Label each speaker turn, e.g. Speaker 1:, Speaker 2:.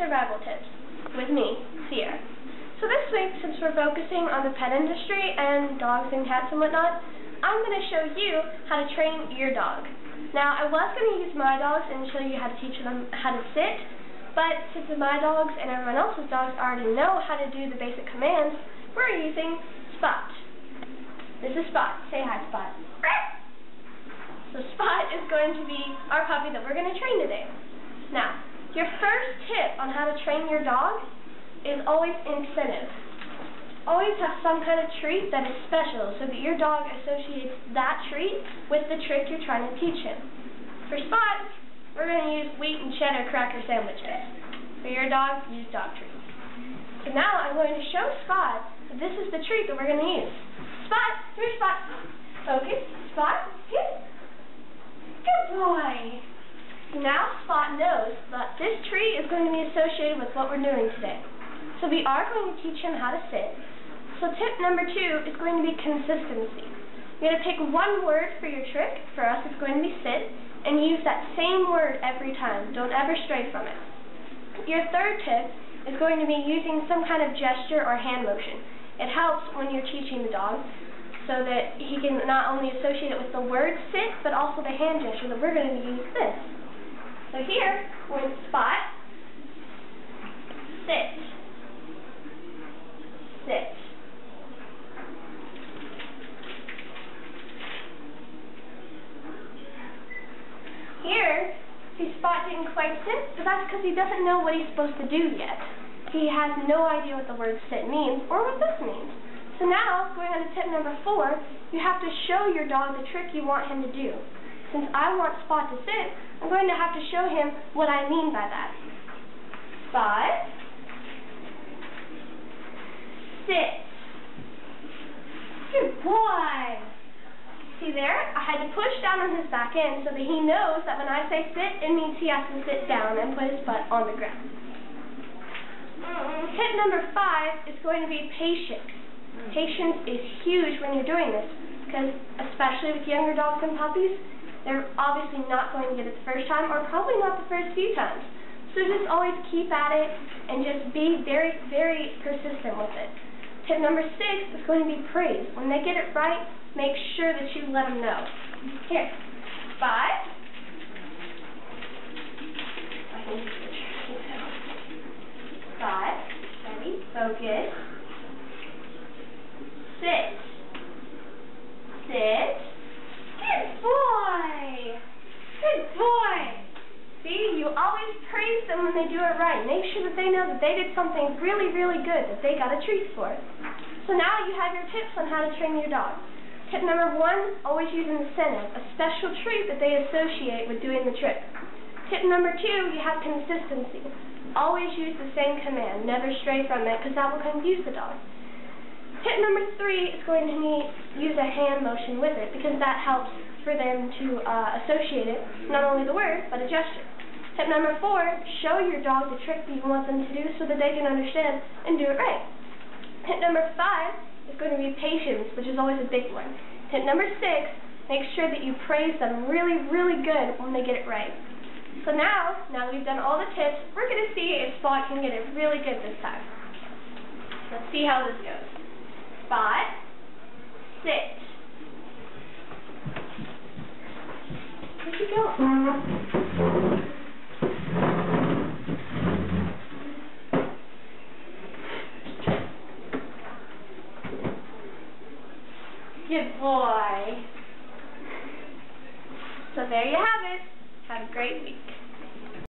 Speaker 1: survival tips with me, Sierra. So this week, since we're focusing on the pet industry and dogs and cats and whatnot, I'm going to show you how to train your dog. Now, I was going to use my dogs and show you how to teach them how to sit, but since my dogs and everyone else's dogs already know how to do the basic commands, we're using Spot. This is Spot. Say hi, Spot. So Spot is going to be our puppy that we're going to train today. Now, your first tip on how to train your dog is always incentive. Always have some kind of treat that is special so that your dog associates that treat with the trick you're trying to teach him. For Spot, we're going to use wheat and cheddar cracker sandwiches. For your dog, use dog treats. So now I'm going to show Spot that this is the treat that we're going to use. Spot, here's Spot. Focus. Spot, here. Good boy. Now Spot knows that this treat is going to be associated with what we're doing today. So we are going to teach him how to sit. So tip number 2 is going to be consistency. You're going to pick one word for your trick. For us, it's going to be sit, and use that same word every time. Don't ever stray from it. Your third tip is going to be using some kind of gesture or hand motion. It helps when you're teaching the dog so that he can not only associate it with the word sit, but also the hand gesture that we're going to use this. So here, we're in Spot, sit, sit. Here, see Spot didn't quite sit, but that's because he doesn't know what he's supposed to do yet. He has no idea what the word sit means or what this means. So now, going on to tip number 4, you have to show your dog the trick you want him to do. Since I want Spot to sit, I'm going to have to show him what I mean by that. Spot, sit. Good boy. See there? I had to push down on his back end so that he knows that when I say sit, it means he has to sit down and put his butt on the ground. Tip number 5 is going to be patience. Patience is huge when you're doing this, because especially with younger dogs and puppies, they're obviously not going to get it the first time, or probably not the first few times. So just always keep at it, and just be very, very persistent with it. Tip number 6 is going to be praise. When they get it right, make sure that you let them know. Here, Spot. Spot. Ready? Focus. Sit. Sit. Good boy. Good boy. See, you always praise them when they do it right. Make sure that they know that they did something really, really good, that they got a treat for it. So now you have your tips on how to train your dog. Tip number 1, always use an incentive, a special treat that they associate with doing the trick. Tip number 2, you have consistency. Always use the same command. Never stray from it, because that will confuse the dog. Tip number 3 is going to use a hand motion with it, because that helps for them to associate it, not only the word, but a gesture. Tip number 4, show your dog the trick that you want them to do so that they can understand and do it right. Tip number 5 is going to be patience, which is always a big one. Tip number 6, make sure that you praise them really, really good when they get it right. So now that we've done all the tips, we're going to see if Spot can get it really good this time. Let's see how this goes. Spot, sit. Where'd you go? Good boy. So there you have it. Have a great week.